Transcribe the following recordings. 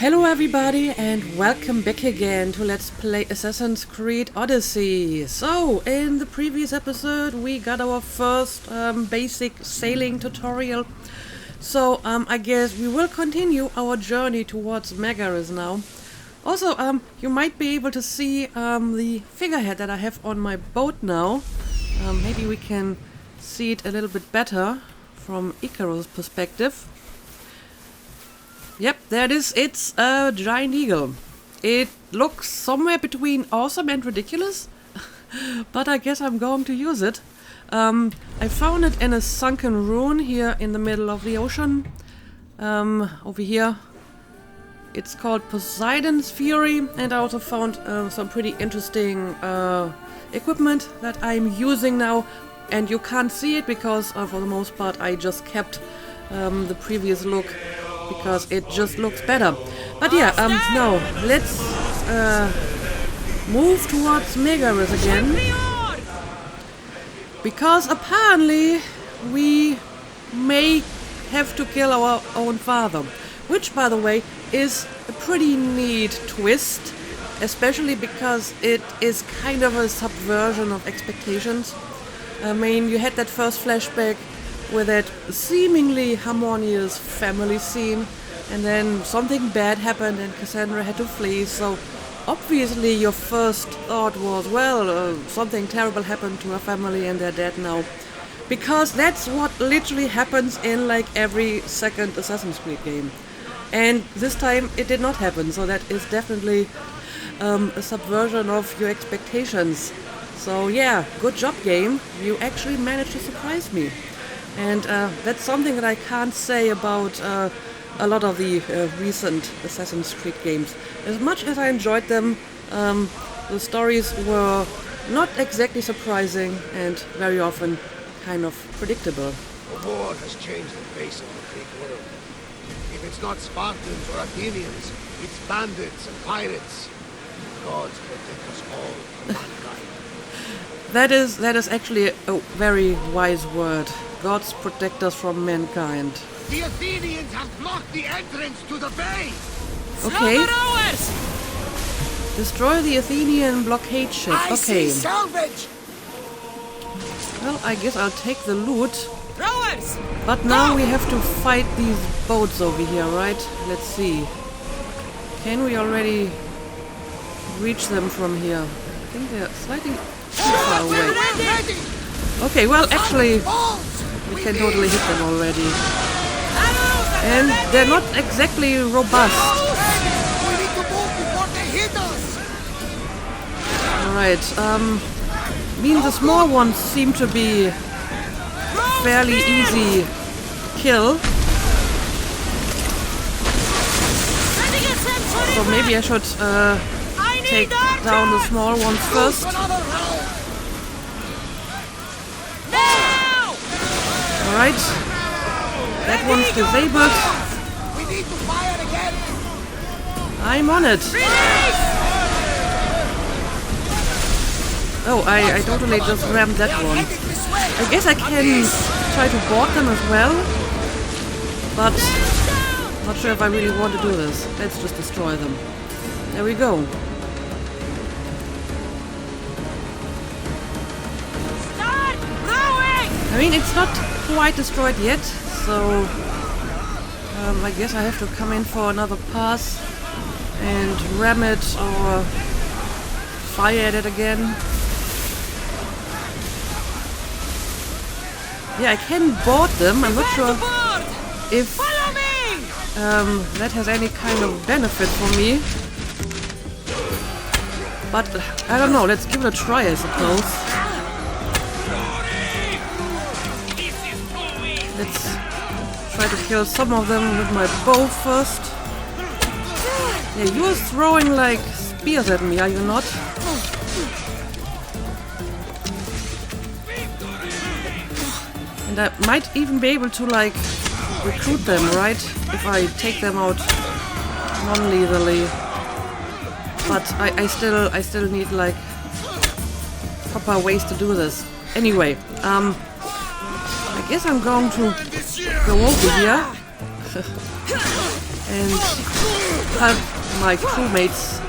Hello everybody and welcome back again to Let's Play Assassin's Creed Odyssey. So, in the previous episode we got our first basic sailing tutorial. So, I guess we will continue our journey towards Megaris now. Also, you might be able to see the figurehead that I have on my boat now. Maybe we can see it a little bit better from Icarus' perspective. Yep, there it is. It's a giant eagle. It looks somewhere between awesome and ridiculous, but I guess I'm going to use it. I found it in a sunken ruin here in the middle of the ocean. Over here. It's called Poseidon's Fury, and I also found some pretty interesting equipment that I'm using now. And you can't see it because, for the most part, I just kept the previous look because it just looks better. But yeah, now let's move towards Megaris again. Because apparently we may have to kill our own father. Which, by the way, is a pretty neat twist. Especially because it is kind of a subversion of expectations. I mean, you had that first flashback with that seemingly harmonious family scene, and then something bad happened and Cassandra had to flee, so obviously your first thought was, well, something terrible happened to her family and they're dead now. Because that's what literally happens in like every second Assassin's Creed game. And this time it did not happen, so that is definitely a subversion of your expectations. So yeah, good job game, you actually managed to surprise me. And that's something that I can't say about a lot of the recent Assassin's Creed games. As much as I enjoyed them, the stories were not exactly surprising and very often kind of predictable. The war has changed the face of the Greek world. If it's not Spartans or Athenians, it's bandits and pirates. Gods protect us all from mankind. That is actually a very wise word. Gods protect us from mankind. The Athenians have blocked the entrance to the bay! Okay. Destroy the Athenian blockade ship. Okay. Salvage! Well, I guess I'll take the loot. Rowers! But now we have to fight these boats over here, right? Let's see. Can we already reach them from here? I think they're slightly too far away. Okay, well, actually, we can totally hit them already. And they're not exactly robust. We need to move before they hit us! Alright, I mean, the small ones seem to be fairly easy kill. So maybe I should take down the small ones first. Alright. That one's disabled. We need to fire again! I'm on it. Oh, I totally just rammed that one. I guess I can try to board them as well. But not sure if I really want to do this. Let's just destroy them. There we go. I mean, it's not quite destroyed yet, so I guess I have to come in for another pass and ram it or fire at it again. Yeah, I can board them. I'm not sure if that has any kind of benefit for me. But I don't know, let's give it a try, I suppose. Let's try to kill some of them with my bow first. Yeah, you're throwing like spears at me, are you not? And I might even be able to like recruit them, right? If I take them out non-lethally. But I still need like proper ways to do this. Anyway, I guess I'm going to go over here and help my crewmates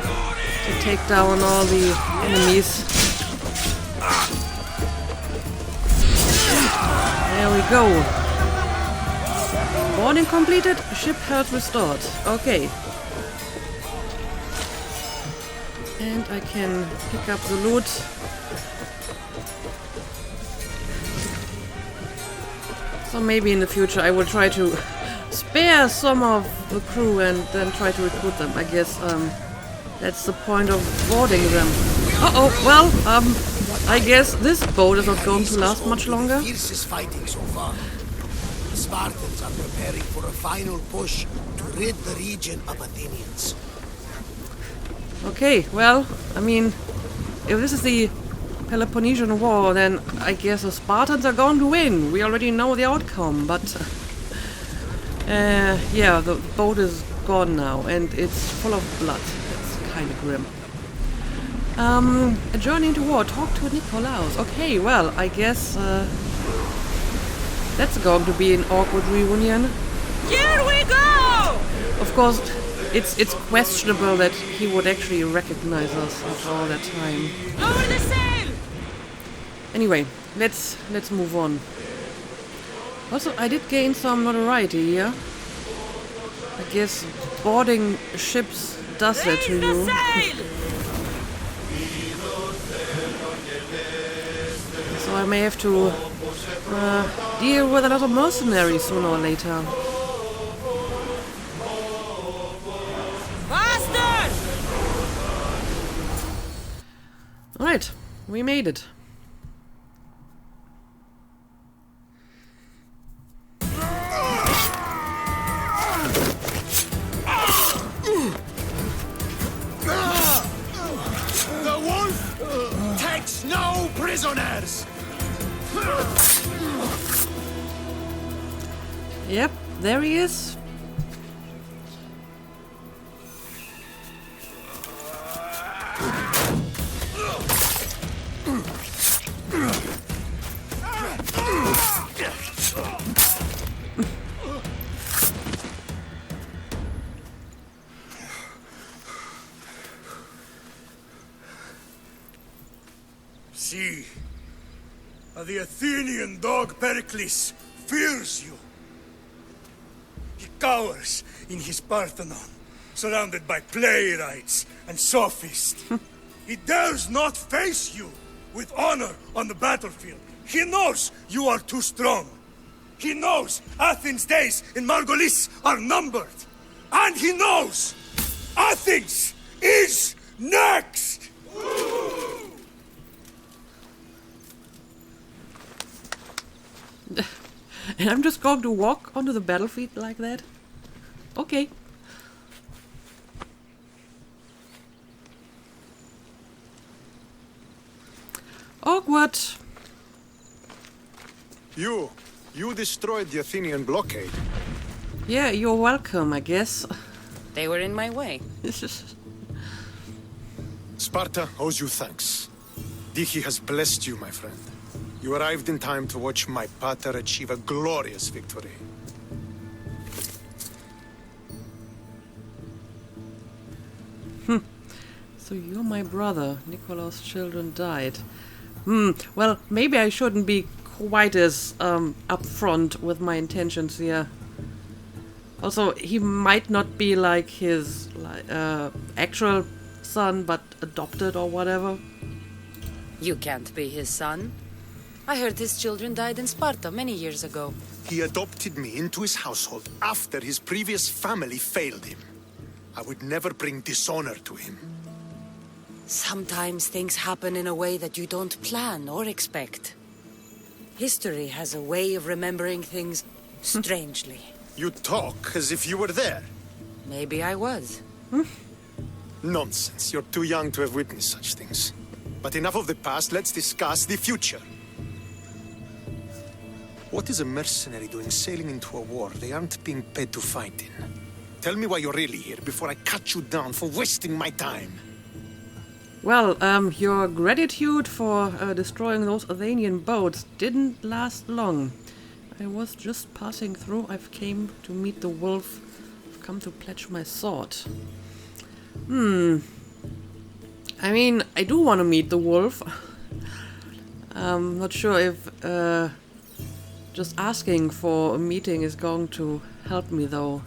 to take down all the enemies. There we go. Boarding completed, ship health restored. Okay. And I can pick up the loot. So maybe in the future I will try to spare some of the crew and then try to recruit them. I guess that's the point of boarding them. Uh-oh, well, I guess this boat is not going to last much longer. Fiercest fighting so far. The Spartans are preparing for a final push to rid the region of Athenians. Okay, well, I mean, if this is the Peloponnesian War, then I guess the Spartans are going to win. We already know the outcome, but yeah, the boat is gone now, and it's full of blood. It's kind of grim. A journey into war. Talk to Nikolaos. Okay, well, I guess that's going to be an awkward reunion. Here we go! Of course, it's questionable that he would actually recognize us after all that time. Lower the sail! Anyway, let's move on. Also, I did gain some notoriety here. I guess boarding ships does that to Raise the you. sail! So I may have to deal with a lot of mercenaries sooner or later. Faster! Alright, we made it. The wolf takes no prisoners! Yep, there he is. See, the Athenian dog Pericles fears you. He cowers in his Parthenon, surrounded by playwrights and sophists. He dares not face you with honor on the battlefield. He knows you are too strong. He knows Athens' days in Margolis are numbered. And he knows Athens is next! And I'm just going to walk onto the battlefield like that? Okay. Awkward. You destroyed the Athenian blockade. Yeah, you're welcome, I guess. They were in my way. Sparta owes you thanks. Diki has blessed you, my friend. You arrived in time to watch my pater achieve a glorious victory. So you're my brother. Nikolaos' children died. Well, maybe I shouldn't be quite as upfront with my intentions here. Also, he might not be like his actual son, but adopted or whatever. You can't be his son. I heard his children died in Sparta many years ago. He adopted me into his household after his previous family failed him. I would never bring dishonor to him. Sometimes things happen in a way that you don't plan or expect. History has a way of remembering things strangely. You talk as if you were there. Maybe I was. Nonsense. You're too young to have witnessed such things. But enough of the past, let's discuss the future. What is a mercenary doing sailing into a war they aren't being paid to fight in? Tell me why you're really here before I cut you down for wasting my time. Well, your gratitude for destroying those Athenian boats didn't last long. I was just passing through. I've came to meet the wolf. I've come to pledge my sword. I mean, I do want to meet the wolf. I'm not sure if just asking for a meeting is going to help me though.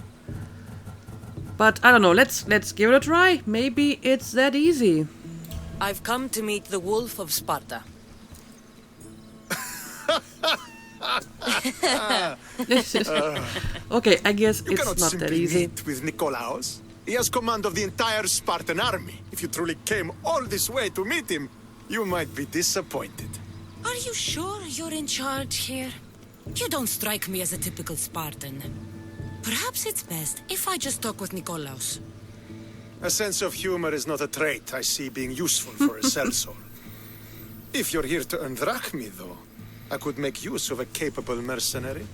But I don't know, let's give it a try. Maybe it's that easy. I've come to meet the Wolf of Sparta. Okay, I guess You it's cannot not that simply easy. meet with Nikolaos. He has command of the entire Spartan army. If you truly came all this way to meet him, you might be disappointed. Are you sure you're in charge here? You don't strike me as a typical Spartan. Perhaps it's best if I just talk with Nikolaos. A sense of humor is not a trait I see being useful for a sellsword. If you're here to earn drachmi, though, I could make use of a capable mercenary.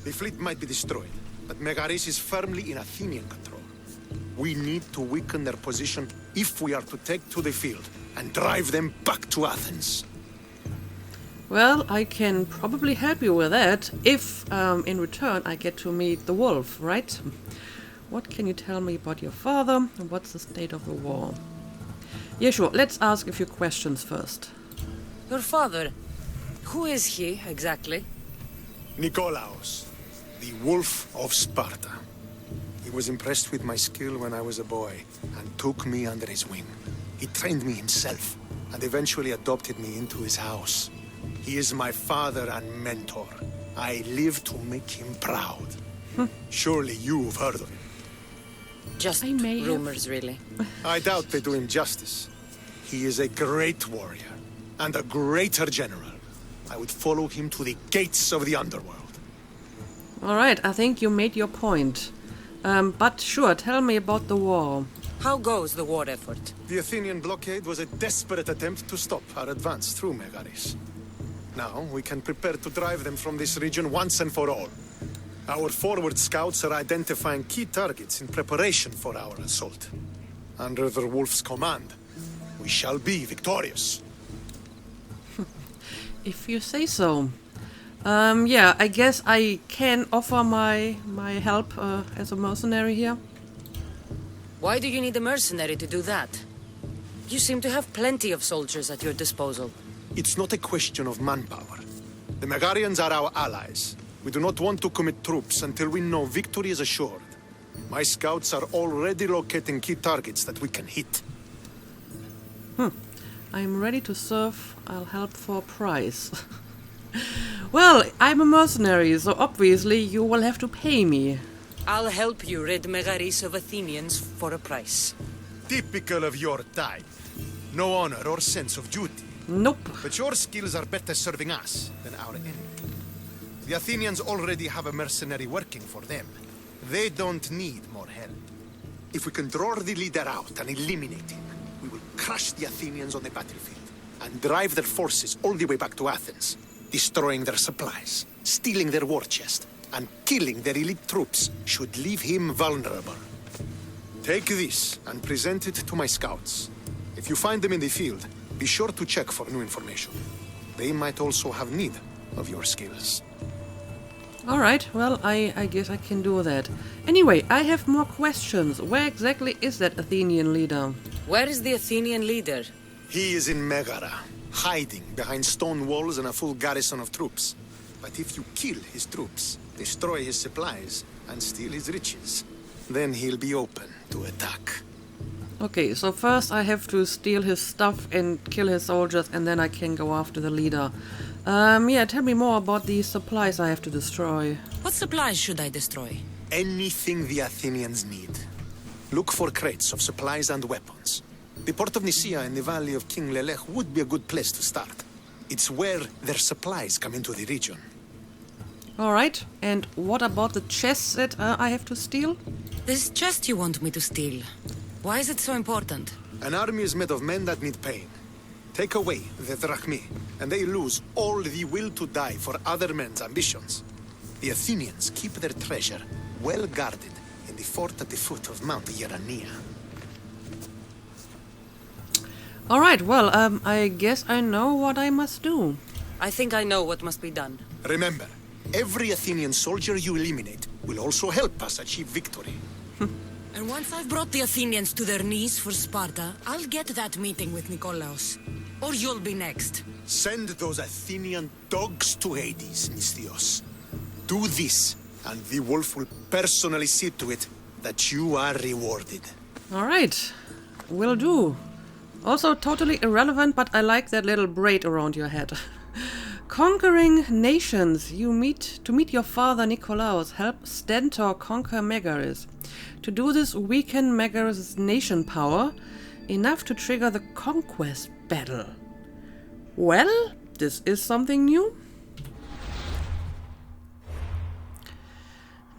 The fleet might be destroyed, but Megaris is firmly in Athenian control. We need to weaken their position if we are to take to the field and drive them back to Athens. Well, I can probably help you with that if, in return, I get to meet the wolf, right? What can you tell me about your father, and what's the state of the war? Yeah, sure, let's ask a few questions first. Your father, who is he exactly? Nikolaos, the Wolf of Sparta. He was impressed with my skill when I was a boy and took me under his wing. He trained me himself and eventually adopted me into his house. He is my father and mentor. I live to make him proud. Surely you've heard of him. Just I may have. rumors, really. I doubt they do him justice. He is a great warrior and a greater general. I would follow him to the gates of the underworld. Alright, I think you made your point. But sure, tell me about the war. How goes the war effort? The Athenian blockade was a desperate attempt to stop our advance through Megaris. Now we can prepare to drive them from this region once and for all. Our forward scouts are identifying key targets in preparation for our assault. Under the Wolf's command, we shall be victorious. If you say so. Yeah, I guess I can offer my help as a mercenary here. Why do you need a mercenary to do that? You seem to have plenty of soldiers at your disposal. It's not a question of manpower. The Megarians are our allies. We do not want to commit troops until we know victory is assured. My scouts are already locating key targets that we can hit. I'm ready to serve. I'll help for a price. Well, I'm a mercenary, so obviously you will have to pay me. I'll help you rid Megaris of Athenians for a price. Typical of your type. No honor or sense of duty. Nope. But your skills are better serving us than our enemy. The Athenians already have a mercenary working for them. They don't need more help. If we can draw the leader out and eliminate him, we will crush the Athenians on the battlefield and drive their forces all the way back to Athens, destroying their supplies, stealing their war chest, and killing their elite troops should leave him vulnerable. Take this and present it to my scouts. If you find them in the field, be sure to check for new information. They might also have need of your skills. Alright, well, I guess I can do that. Anyway, I have more questions. Where exactly is that Athenian leader? Where is the Athenian leader? He is in Megara, hiding behind stone walls and a full garrison of troops. But if you kill his troops, destroy his supplies, and steal his riches, then he'll be open to attack. Okay, so first I have to steal his stuff and kill his soldiers, and then I can go after the leader. Yeah, tell me more about these supplies I have to destroy. What supplies should I destroy? Anything the Athenians need. Look for crates of supplies and weapons. The port of Nicaea in the valley of King Lelech would be a good place to start. It's where their supplies come into the region. Alright, and what about the chests that I have to steal? This chest you want me to steal. Why is it so important? An army is made of men that need pain. Take away the drachmi, and they lose all the will to die for other men's ambitions. The Athenians keep their treasure well guarded in the fort at the foot of Mount Yerania. Alright, well, I guess I know what I must do. I think I know what must be done. Remember, every Athenian soldier you eliminate will also help us achieve victory. And once I've brought the Athenians to their knees for Sparta, I'll get that meeting with Nikolaos. Or you'll be next. Send those Athenian dogs to Hades, Misthios. Do this, and the wolf will personally see to it that you are rewarded. Alright, will do. Also totally irrelevant, but I like that little braid around your head. Conquering nations. To meet your father Nikolaos, help Stentor conquer Megaris. To do this, weaken Megaris' nation power, enough to trigger the conquest battle. Well, this is something new.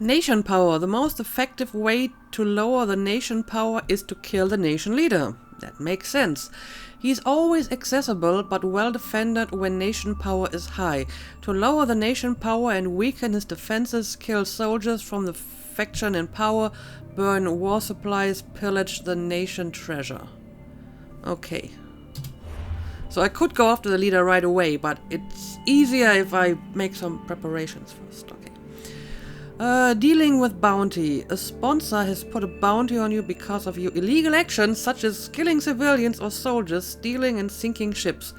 Nation power. The most effective way to lower the nation power is to kill the nation leader. That makes sense. He's always accessible but well defended when nation power is high. To lower the nation power and weaken his defenses, kill soldiers from the faction in power, burn war supplies, pillage the nation treasure. Okay. So I could go after the leader right away, but it's easier if I make some preparations first. Okay. Dealing with bounty. A sponsor has put a bounty on you because of your illegal actions, such as killing civilians or soldiers, stealing and sinking ships.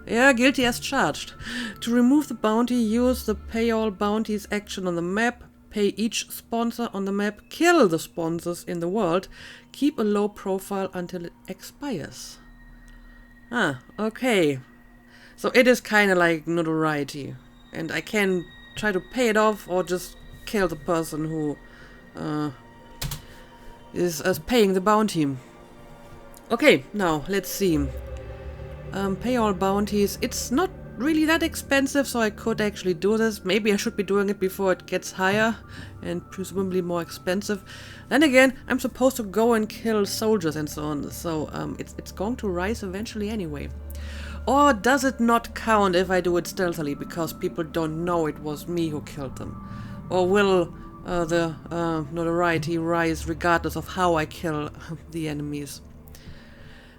Yeah, guilty as charged. To remove the bounty, use the pay all bounties action on the map, pay each sponsor on the map, kill the sponsors in the world, keep a low profile until it expires. Ah, okay. So it is kind of like notoriety. And I can try to pay it off or just kill the person who is paying the bounty. Okay, now let's see. Pay all bounties. It's not really that expensive, so I could actually do this. Maybe I should be doing it before it gets higher and presumably more expensive. Then again, I'm supposed to go and kill soldiers and so on, so it's going to rise eventually anyway. Or does it not count if I do it stealthily because people don't know it was me who killed them? Or will the notoriety rise regardless of how I kill the enemies?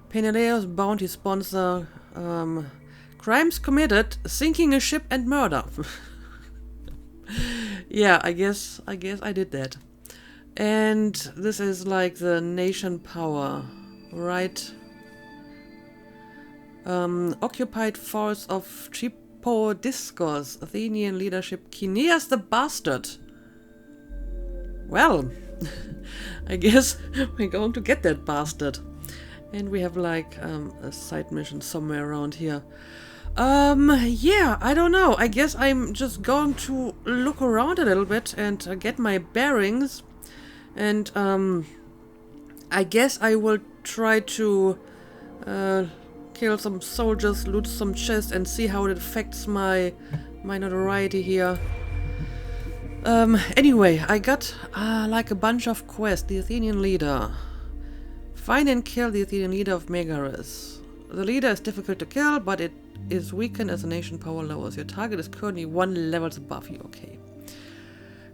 Peneleos bounty sponsor. Crimes committed, sinking a ship and murder. Yeah, I guess I did that. And this is like the nation power, right? Occupied force of Tripodiscos, Athenian leadership, Kineas the Bastard. Well, I guess we're going to get that bastard. And we have like a side mission somewhere around here. Yeah, I don't know. I guess I'm just going to look around a little bit and get my bearings. And I guess I will try to kill some soldiers, loot some chests, and see how it affects my notoriety here. Anyway, I got like a bunch of quests. The Athenian leader. Find and kill the Athenian leader of Megaris. The leader is difficult to kill, but it is weakened as the nation power lowers. Your target is currently 1 level above you. Okay.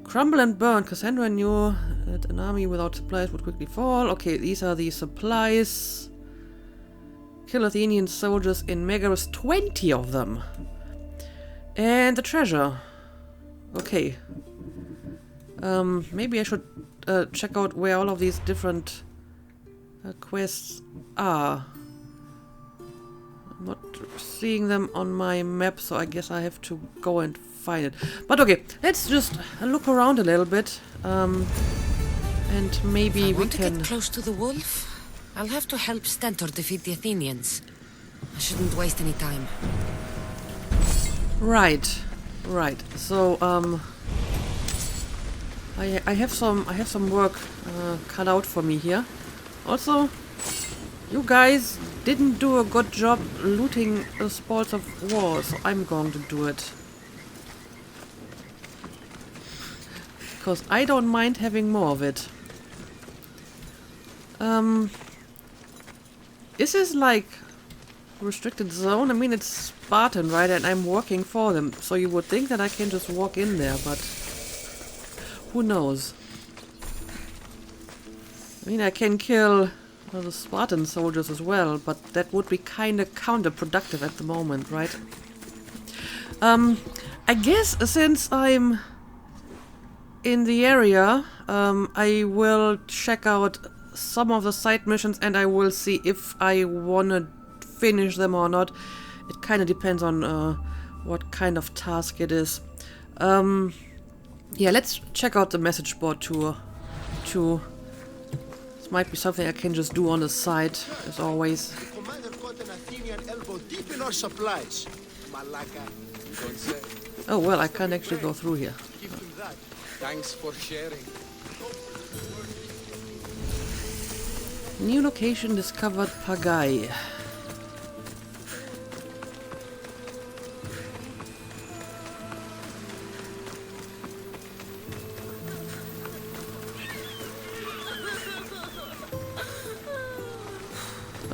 Crumble and burn. Cassandra knew that an army without supplies would quickly fall. Okay, these are the supplies. Kill Athenian soldiers in Megaris. 20 of them. And the treasure. Okay. Maybe I should check out where all of these different quests are. I'm not seeing them on my map, so I guess I have to go and find it. But okay, let's just look around a little bit, and maybe we can get close to the wolf. I'll have to help Stentor defeat the Athenians. I shouldn't waste any time. Right. So I have some work cut out for me here. Also, you guys didn't do a good job looting the spoils of war, so I'm going to do it. Because I don't mind having more of it. Is this like restricted zone? I mean, it's Spartan, right? And I'm working for them, so you would think that I can just walk in there, but who knows? I mean, I can kill the Spartan soldiers as well, but that would be kind of counterproductive at the moment, right? I guess since I'm in the area, I will check out some of the side missions and I will see if I want to finish them or not. It kind of depends on what kind of task it is. Yeah, let's check out the message board too. This might be something I can just do on the side, as always. The commander got an Athenian elbow deep in our supplies. Malaka, you don't say. Oh, well, I can't actually go through here. Give him that. Thanks for sharing. New location discovered, Pagai.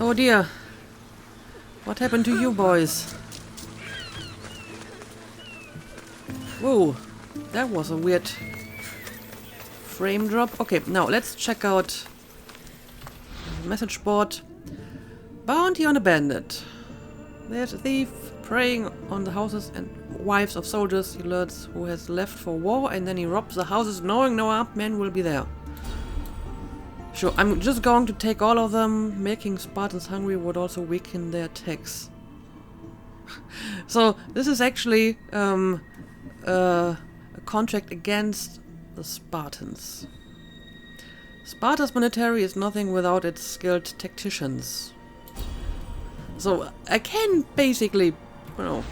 Oh dear. What happened to you boys? Whoa, that was a weird frame drop. Okay, now let's check out the message board. Bounty on a bandit. There's a thief preying on the houses and wives of soldiers. He learns who has left for war and then he robs the houses knowing no armed men will be there. Sure, I'm just going to take all of them. Making Spartans hungry would also weaken their attacks. So this is actually a contract against the Spartans. Sparta's military is nothing without its skilled tacticians. So I can basically, you know,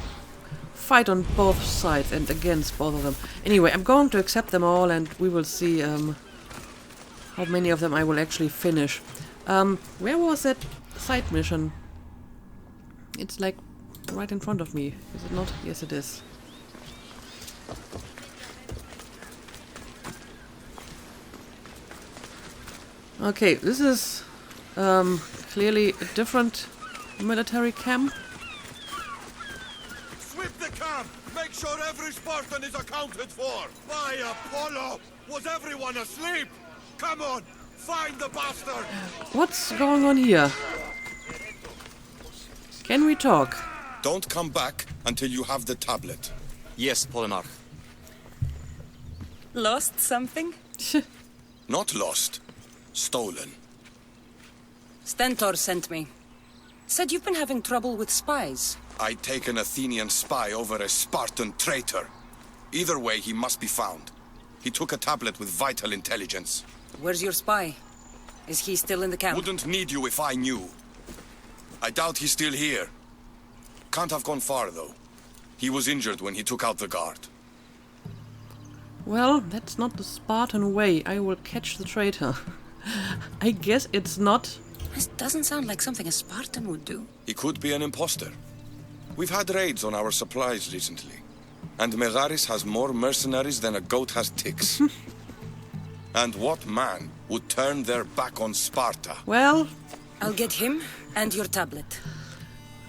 fight on both sides and against both of them. Anyway, I'm going to accept them all and we will see how many of them I will actually finish. Where was that side mission? It's like right in front of me, is it not? Yes, it is. Okay, this is clearly a different military camp. Sweep the camp! Make sure every Spartan is accounted for! By Apollo! Was everyone asleep? Come on! Find the bastard! What's going on here? Can we talk? Don't come back until you have the tablet. Yes, Polemarch. Lost something? Not lost. Stolen. Stentor sent me. Said you've been having trouble with spies. I take an Athenian spy over a Spartan traitor. Either way, he must be found. He took a tablet with vital intelligence. Where's your spy? Is he still in the camp? Wouldn't need you if I knew. I doubt he's still here. Can't have gone far, though. He was injured when he took out the guard. Well, that's not the Spartan way. I will catch the traitor. I guess it's not. This doesn't sound like something a Spartan would do. He could be an imposter. We've had raids on our supplies recently. And Megaris has more mercenaries than a goat has ticks. And what man would turn their back on Sparta? Well, I'll get him and your tablet.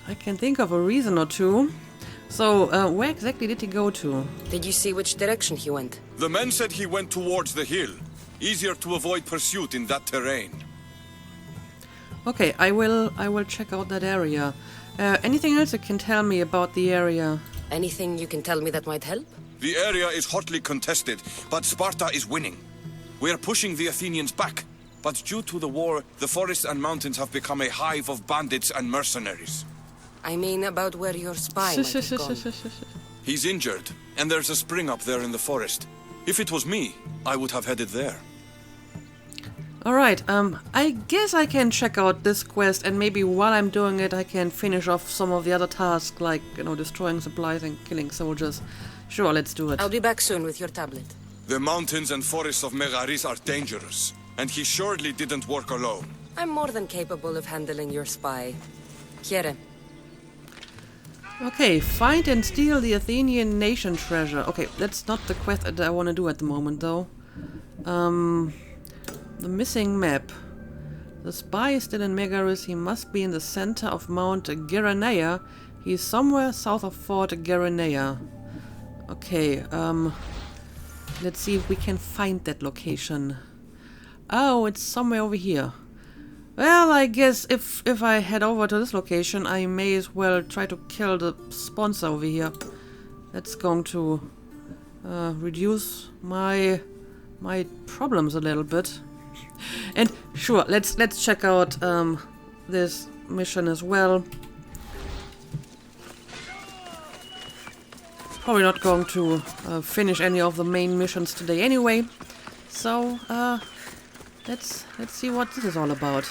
I can think of a reason or two. So, where exactly did he go to? Did you see which direction he went? The men said he went towards the hill. Easier to avoid pursuit in that terrain. Okay, I will check out that area. Anything else you can tell me about the area? Anything you can tell me that might help? The area is hotly contested, but Sparta is winning. We are pushing the Athenians back, but due to the war, the forests and mountains have become a hive of bandits and mercenaries. I mean about where your spy might have gone. He's injured, and there's a spring up there in the forest. If it was me, I would have headed there. Alright, I guess I can check out this quest and maybe while I'm doing it I can finish off some of the other tasks like, you know, destroying supplies and killing soldiers. Sure, let's do it. I'll be back soon with your tablet. The mountains and forests of Megaris are dangerous, and he surely didn't work alone. I'm more than capable of handling your spy. Here. Okay, find and steal the Athenian nation treasure. Okay, that's not the quest that I want to do at the moment though. The missing map. The spy is still in Megaris. He must be in the center of Mount Geranea. He's somewhere south of Fort Geranea. Okay, let's see if we can find that location. Oh, it's somewhere over here. Well, I guess if I head over to this location, I may as well try to kill the sponsor over here. That's going to reduce my my problems a little bit. And sure, let's check out this mission as well. Probably not going to finish any of the main missions today anyway. So let's see what this is all about.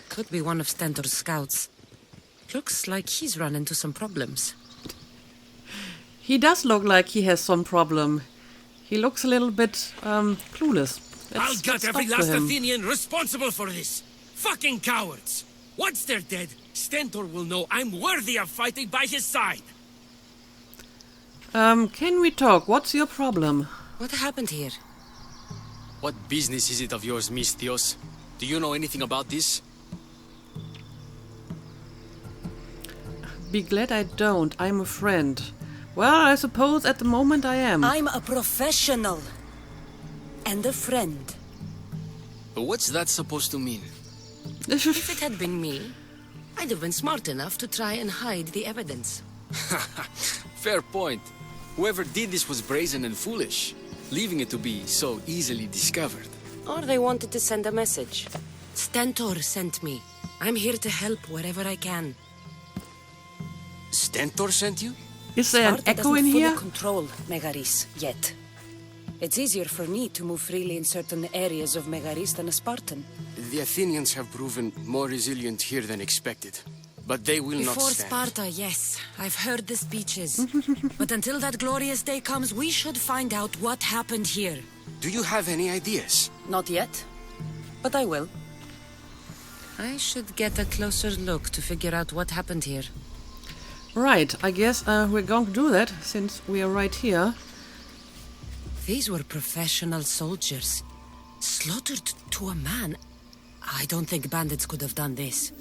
Could be one of Stentor's scouts. Looks like he's run into some problems. He does look like he has some problem. He looks a little bit clueless. I'll gut every last Athenian responsible for this. Fucking cowards! Once they're dead, Stentor will know I'm worthy of fighting by his side. Can we talk? What's your problem? What happened here? What business is it of yours, Misthios? Do you know anything about this? Be glad I don't. I'm a friend. Well, I suppose at the moment I am. I'm a professional. And a friend. But what's that supposed to mean? If it had been me, I'd have been smart enough to try and hide the evidence. Fair point. Whoever did this was brazen and foolish, leaving it to be so easily discovered. Or they wanted to send a message. Stentor sent me. I'm here to help wherever I can. Stentor sent you? Is there an echo in here? Control Megaris yet. It's easier for me to move freely in certain areas of Megaris than a Spartan. The Athenians have proven more resilient here than expected. But they will not stand. Before Sparta, yes. I've heard the speeches. But until that glorious day comes, we should find out what happened here. Do you have any ideas? Not yet. But I will. I should get a closer look to figure out what happened here. Right, I guess we're going to do that, since we are right here. These were professional soldiers. Slaughtered to a man. I don't think bandits could have done this.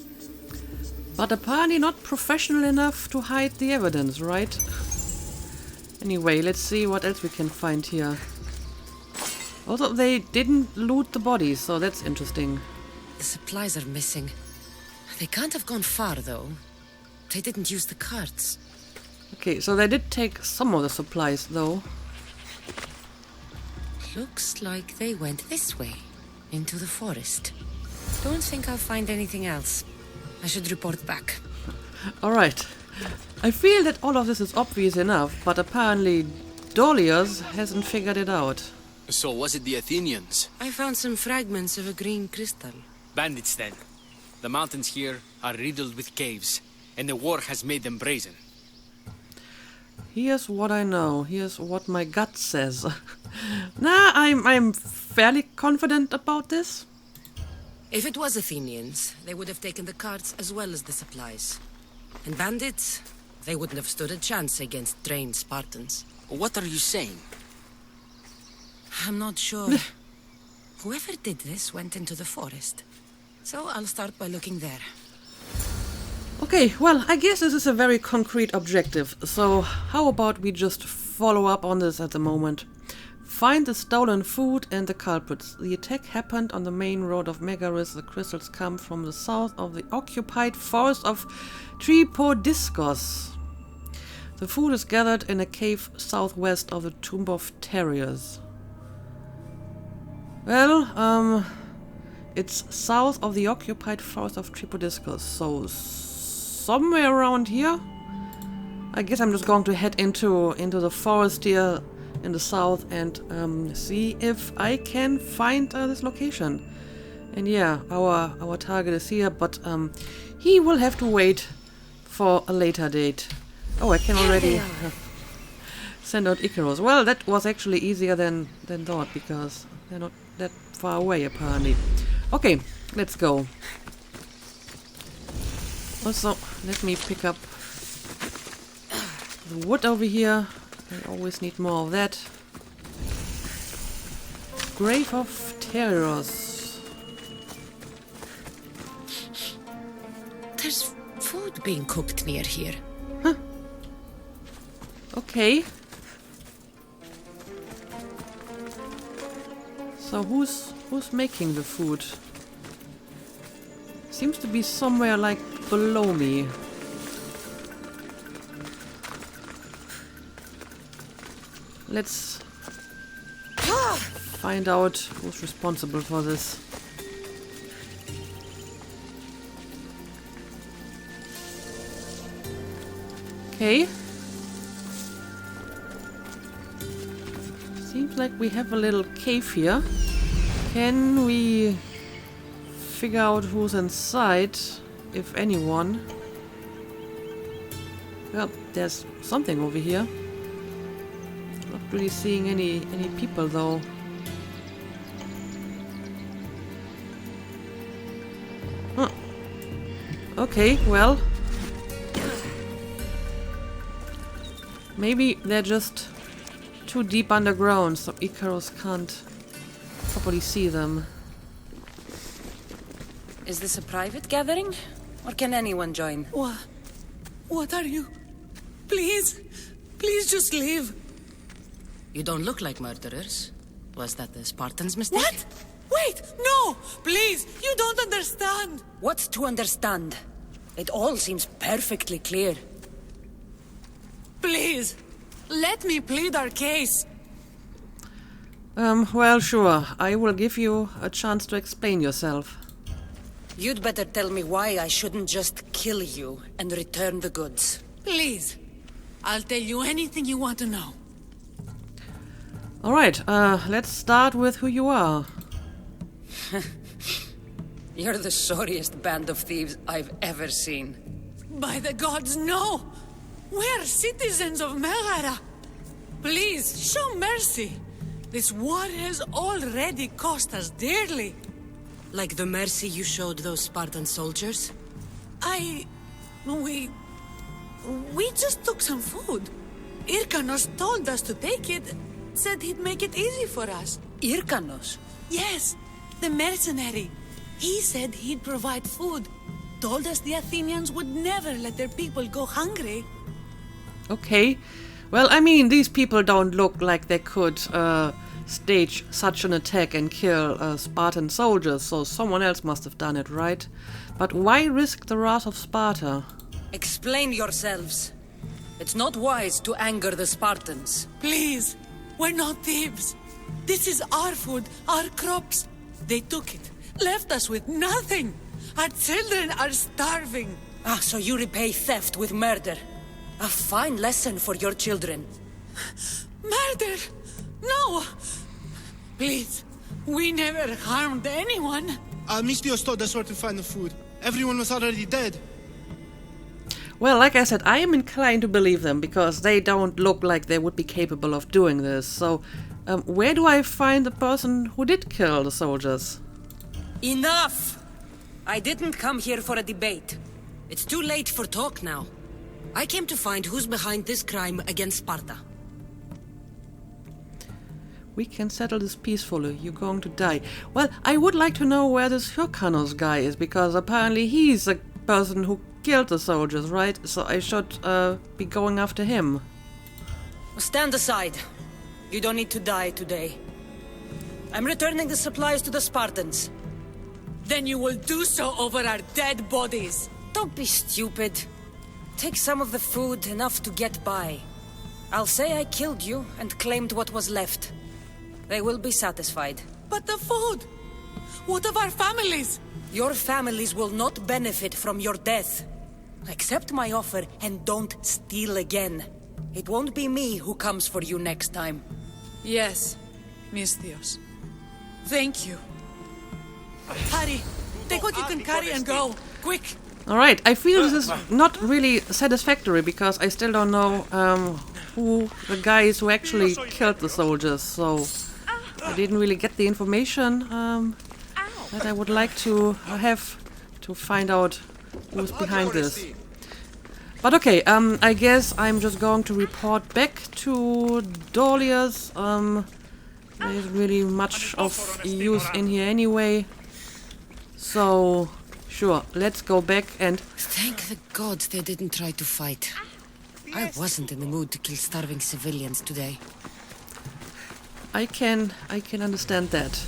But apparently not professional enough to hide the evidence, right? Anyway, let's see what else we can find here. Also, they didn't loot the bodies, so that's interesting. The supplies are missing. They can't have gone far, though. They didn't use the carts. Okay, so they did take some of the supplies, though. Looks like they went this way, into the forest. Don't think I'll find anything else. I should report back. Alright. I feel that all of this is obvious enough, but apparently Dolius hasn't figured it out. So was it the Athenians? I found some fragments of a green crystal. Bandits then. The mountains here are riddled with caves, and the war has made them brazen. Here's what I know. Here's what my gut says. Nah, I'm fairly confident about this. If it was Athenians, they would have taken the carts as well as the supplies. And bandits, they wouldn't have stood a chance against trained Spartans. What are you saying? I'm not sure. Whoever did this went into the forest. So I'll start by looking there. Okay, well, I guess this is a very concrete objective, so how about we just follow up on this at the moment? Find the stolen food and the culprits. The attack happened on the main road of Megaris. The crystals come from the south of the occupied forest of Tripodiskos. The food is gathered in a cave southwest of the Tomb of Terriers. Well, it's south of the occupied forest of Tripodiskos, so somewhere around here. I guess I'm just going to head into the forest here in the south and see if I can find this location. And yeah, our target is here, but he will have to wait for a later date. Oh, I can already send out Icaros. Well, that was actually easier than thought, because they're not that far away apparently. Okay, let's go. Also, let me pick up the wood over here. I always need more of that. Grave of Terrors. There's food being cooked near here. Huh. Okay. So who's making the food? Seems to be somewhere like below me. let's find out who's responsible for this. Okay. Seems like we have a little cave here. Can we figure out who's inside, if anyone? Well, there's something over here. Not really seeing any people though. Huh. Okay, well. Maybe they're just too deep underground, so Icarus can't properly see them. Is this a private gathering? Or can anyone join? What are you? Please! Please just leave! You don't look like murderers. Was that the Spartans' mistake? What? Wait! No! Please! You don't understand! What's to understand? It all seems perfectly clear. Please! Let me plead our case! Well, sure. I will give you a chance to explain yourself. You'd better tell me why I shouldn't just kill you and return the goods. Please! I'll tell you anything you want to know. Alright, let's start with who you are. You're the sorriest band of thieves I've ever seen. By the gods, no! We're citizens of Megara! Please, show mercy! This war has already cost us dearly. Like the mercy you showed those Spartan soldiers? We just took some food. Irkanos told us to take it, said he'd make it easy for us. Irkanos? Yes, the mercenary. He said he'd provide food. Told us the Athenians would never let their people go hungry. Okay. Well, I mean, these people don't look like they could stage such an attack and kill Spartan soldiers, so someone else must have done it, right? But why risk the wrath of Sparta? Explain yourselves. It's not wise to anger the Spartans. Please, we're not thieves. This is our food, our crops. They took it, left us with nothing. Our children are starving. Ah, so you repay theft with murder. A fine lesson for your children. Murder? No! Please, we never harmed anyone. Mistios told us where to find the food. Everyone was already dead. Well, like I said, I am inclined to believe them, because they don't look like they would be capable of doing this. So, where do I find the person who did kill the soldiers? Enough! I didn't come here for a debate. It's too late for talk now. I came to find who's behind this crime against Sparta. We can settle this peacefully. You're going to die. Well, I would like to know where this Hyrkanos guy is, because apparently he's the person who killed the soldiers, right? So I should be going after him. Stand aside. You don't need to die today. I'm returning the supplies to the Spartans. Then you will do so over our dead bodies. Don't be stupid. Take some of the food, enough to get by. I'll say I killed you and claimed what was left. They will be satisfied. But the food! What of our families? Your families will not benefit from your death. Accept my offer and don't steal again. It won't be me who comes for you next time. Yes, Mistios. Thank you. Hurry! Take what you can carry and go! Quick! Alright, I feel this is not really satisfactory, because I still don't know who the guy is who actually killed the soldiers, so I didn't really get the information that I would like to have to find out who's behind this. But okay, I guess I'm just going to report back to Dolius. There isn't really much of use in here anyway. So, sure, let's go back and... Thank the gods they didn't try to fight. I wasn't in the mood to kill starving civilians today. I can understand that.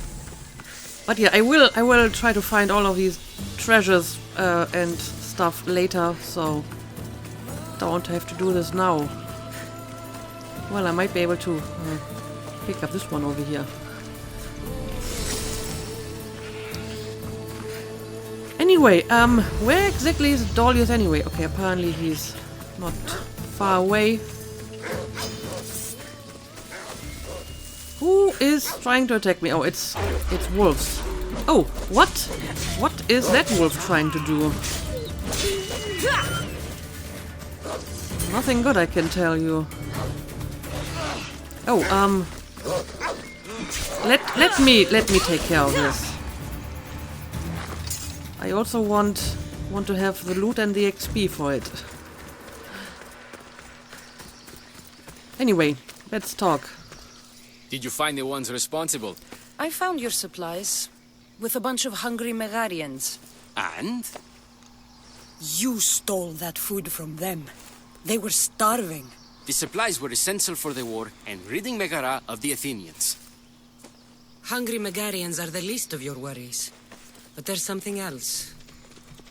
But yeah, I will try to find all of these treasures and stuff later, so don't have to do this now. Well, I might be able to pick up this one over here. Anyway, where exactly is Dolius anyway? Okay, apparently he's not far away. Who is trying to attack me? Oh, it's wolves. Oh, what? What is that wolf trying to do? Nothing good, I can tell you. Oh, let me take care of this. I also want to have the loot and the XP for it. Anyway, let's talk. Did you find the ones responsible? I found your supplies, with a bunch of hungry Megarians. And? You stole that food from them. They were starving. The supplies were essential for the war and ridding Megara of the Athenians. Hungry Megarians are the least of your worries. But there's something else.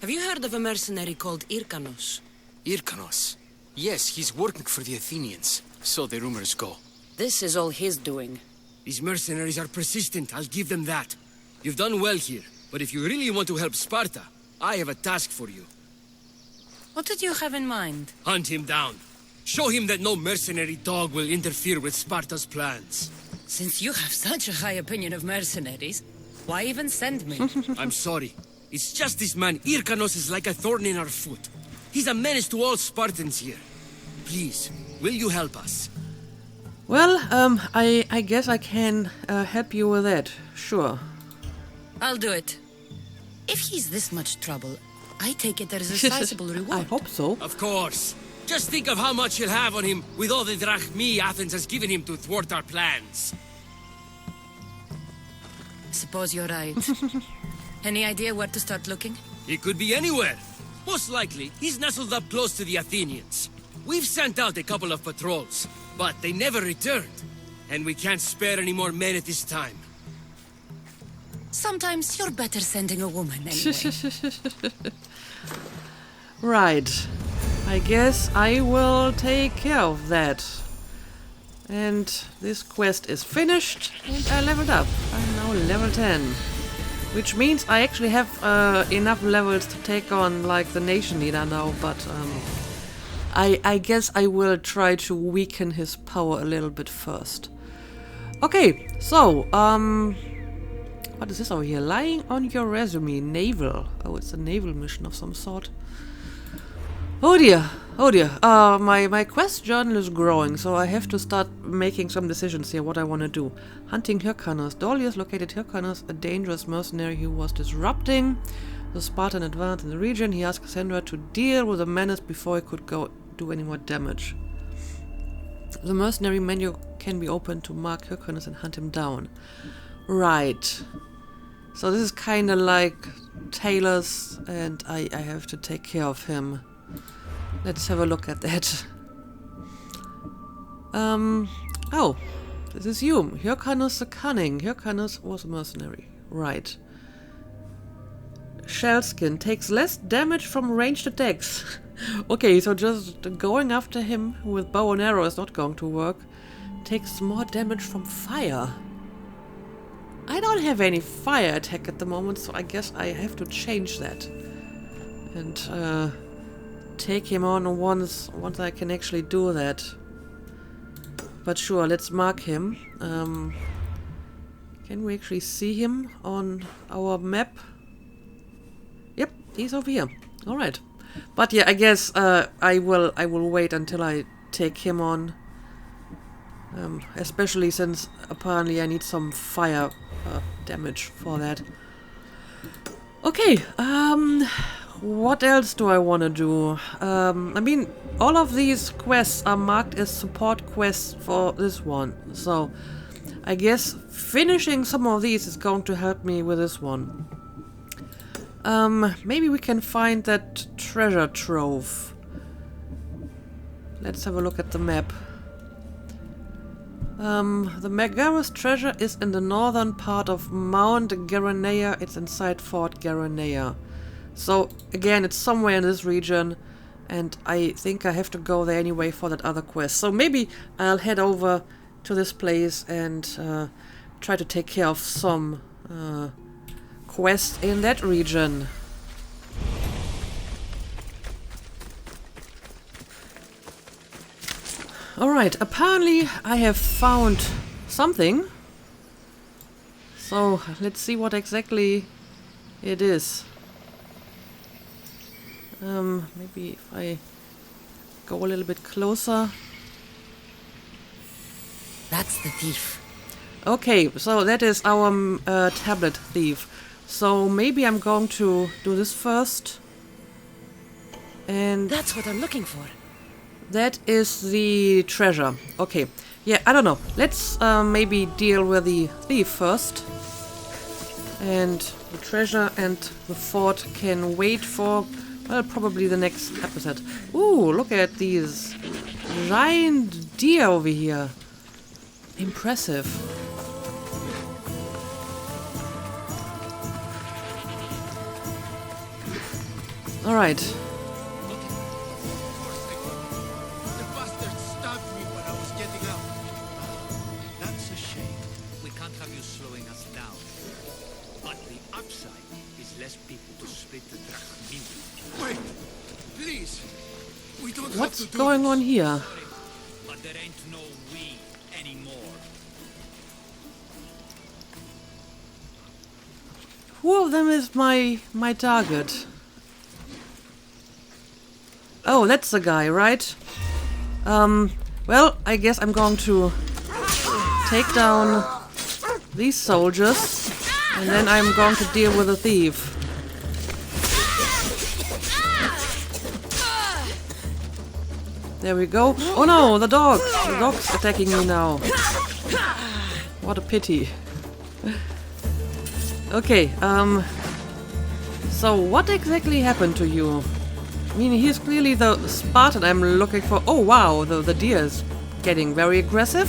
Have you heard of a mercenary called Irkanos? Irkanos? Yes, he's working for the Athenians. So the rumors go. This is all his doing. These mercenaries are persistent, I'll give them that. You've done well here, but if you really want to help Sparta, I have a task for you. What did you have in mind? Hunt him down. Show him that no mercenary dog will interfere with Sparta's plans. Since you have such a high opinion of mercenaries, why even send me? I'm sorry. It's just this man, Irkanos, is like a thorn in our foot. He's a menace to all Spartans here. Please, will you help us? Well, I guess I can help you with that. Sure. I'll do it. If he's this much trouble, I take it there is a sizable reward. I hope so. Of course. Just think of how much he'll have on him with all the drachmi Athens has given him to thwart our plans. Suppose you're right. Any idea where to start looking? He could be anywhere. Most likely, he's nestled up close to the Athenians. We've sent out a couple of patrols, but they never returned. And we can't spare any more men at this time. Sometimes you're better sending a woman anyway. Right. I guess I will take care of that. And this quest is finished, and I leveled up. I'm now level 10. Which means I actually have enough levels to take on, like, the nation leader now, but I guess I will try to weaken his power a little bit first. Okay, so, what is this over here? Lying on your resume, Naval. Oh, it's a naval mission of some sort. Oh dear, oh dear. My quest journal is growing, so I have to start making some decisions here, what I want to do. Hunting Hyrcanus. Dolius located Hyrcanus, a dangerous mercenary who was disrupting the Spartan advance in the region. He asked Cassandra to deal with the menace before he could go do any more damage. The mercenary menu can be opened to mark Hyrcanus and hunt him down. Right. So this is kind of like Taylor's, and I have to take care of him. Let's have a look at that. Oh, this is you. Hyrcanus the Cunning. Hyrcanus was a mercenary. Right. Shellskin takes less damage from ranged attacks. Okay, so just going after him with bow and arrow is not going to work. Takes more damage from fire. I don't have any fire attack at the moment, so I guess I have to change that. And, take him on once I can actually do that. But sure, let's mark him. Can we actually see him on our map? Yep, he's over here. Alright. But yeah, I guess I will wait until I take him on. Especially since apparently I need some fire damage for that. Okay, what else do I want to do? I mean, all of these quests are marked as support quests for this one. So, I guess finishing some of these is going to help me with this one. Maybe we can find that treasure trove. Let's have a look at the map. The Megaris treasure is in the northern part of Mount Geranea. It's inside Fort Geranea. So, again, it's somewhere in this region. and I think I have to go there anyway for that other quest. So maybe I'll head over to this place and try to take care of some quests in that region. Alright, apparently I have found something. So let's see what exactly it is. Maybe if I go a little bit closer. That's the thief. Okay, so that is our tablet thief. So maybe I'm going to do this first. And that's what I'm looking for. That is the treasure. Okay, yeah, I don't know. Let's maybe deal with the thief first. And the treasure and the fort can wait for, well, probably the next episode. Ooh, look at these giant deer over here. Impressive. Alright. The bastard stabbed me when I was getting out. That's a shame. We can't have you slowing us down. But the upside is less people to split the drachma. Wait, please. We don't What's have to do going this. on here? But there ain't no we anymore. Who of them is my target? Oh, that's the guy, right? Well, I guess I'm going to take down these soldiers, and then I'm going to deal with the thief. There we go. Oh no, the dog! The dog's attacking me now. What a pity. Okay, so what exactly happened to you? I mean, he's clearly the Spartan I'm looking for. Oh wow, the deer is getting very aggressive.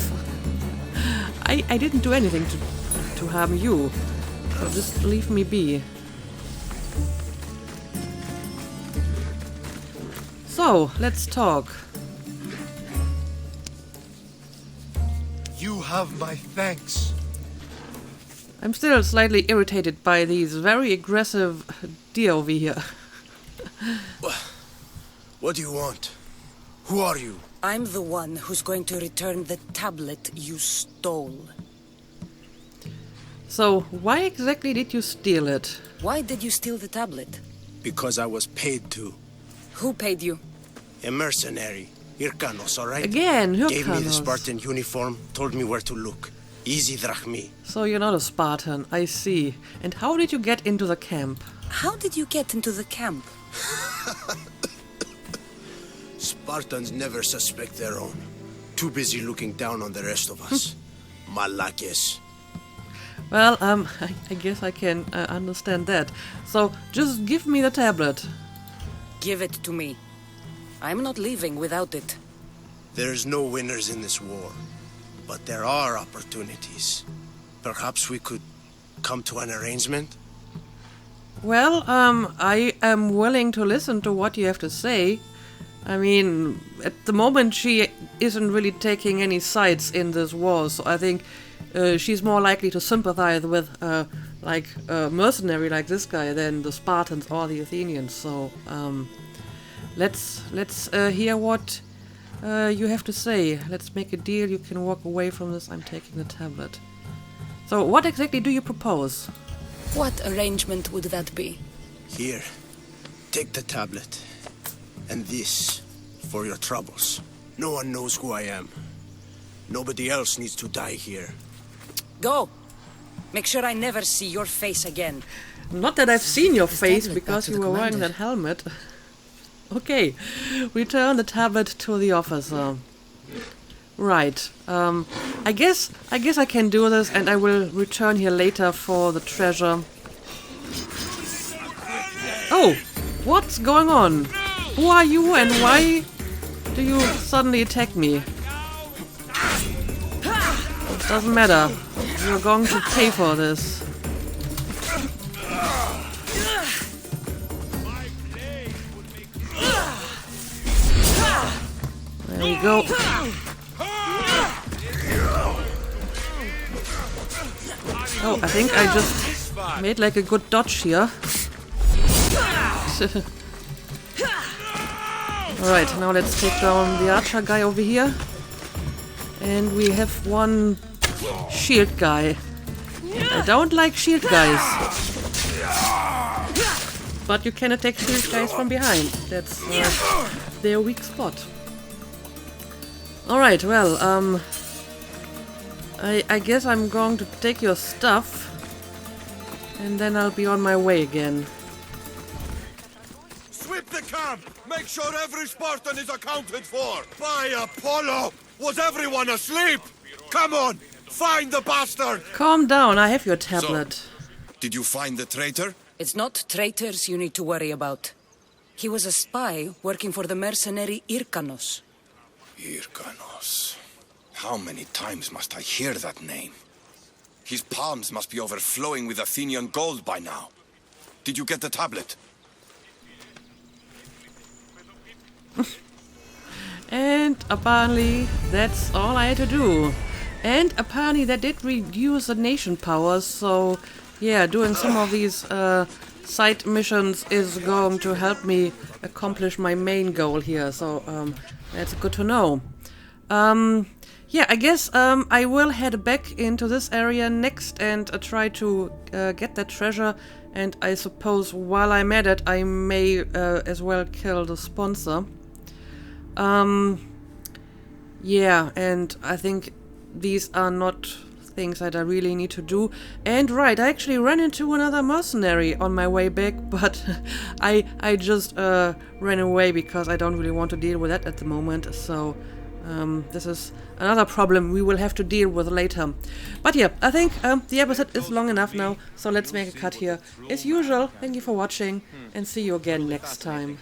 I didn't do anything to harm you, so just leave me be. So, let's talk. You have my thanks. I'm still slightly irritated by these very aggressive deer over here. What do you want? Who are you? I'm the one who's going to return the tablet you stole. So, why exactly did you steal it? Why did you steal the tablet? Because I was paid to. Who paid you? A mercenary. Hirkanos, alright? Again, Gave me the Hirkanos. Spartan uniform, told me where to look. Easy drachmi. So you're not a Spartan, I see. And how did you get into the camp? How did you get into the camp? Spartans never suspect their own. Too busy looking down on the rest of us. Malakes. Well, I guess I can understand that. So, just give me the tablet. Give it to me. I'm not leaving without it. There's no winners in this war. But there are opportunities. Perhaps we could come to an arrangement? Well, I am willing to listen to what you have to say. I mean, at the moment she isn't really taking any sides in this war, so I think she's more likely to sympathize with like a mercenary like this guy than the Spartans or the Athenians. So let's hear what you have to say. Let's make a deal. You can walk away from this. I'm taking the tablet. So what exactly do you propose? What arrangement would that be? Here, take the tablet. And this, for your troubles. No one knows who I am. Nobody else needs to die here. Go! Make sure I never see your face again. Not that I've seen your face tablet because back to you the were wearing commander. that helmet. Okay, return the tablet to the officer. Right. I guess I can do this, and I will return here later for the treasure. Oh, what's going on? Who are you, and why do you suddenly attack me? Doesn't matter. You're going to pay for this. There we go. Oh, I think I just made like a good dodge here. Alright, now let's take down the archer guy over here. And we have one shield guy. I don't like shield guys. But you can attack shield guys from behind. That's their weak spot. Alright, well, I guess I'm going to take your stuff. And then I'll be on my way again. Sweep the camp! Make sure every Spartan is accounted for! By Apollo! Was everyone asleep? Come on! Find the bastard! Calm down, I have your tablet. So, did you find the traitor? It's not traitors you need to worry about. He was a spy working for the mercenary Irkanos. Irkanos. How many times must I hear that name? His palms must be overflowing with Athenian gold by now. Did you get the tablet? And apparently that's all I had to do. And apparently that did reduce the nation powers, so yeah, doing some of these side missions is going to help me accomplish my main goal here, so that's good to know. Yeah, I guess I will head back into this area next and try to get that treasure, and I suppose while I'm at it I may as well kill the sponsor. Yeah, and I think these are not things that I really need to do. And right, I actually ran into another mercenary on my way back, but I just ran away because I don't really want to deal with that at the moment. So this is another problem we will have to deal with later. But yeah, I think the episode is long enough now, so let's make a cut here. As usual, thank you for watching, and see you again next time.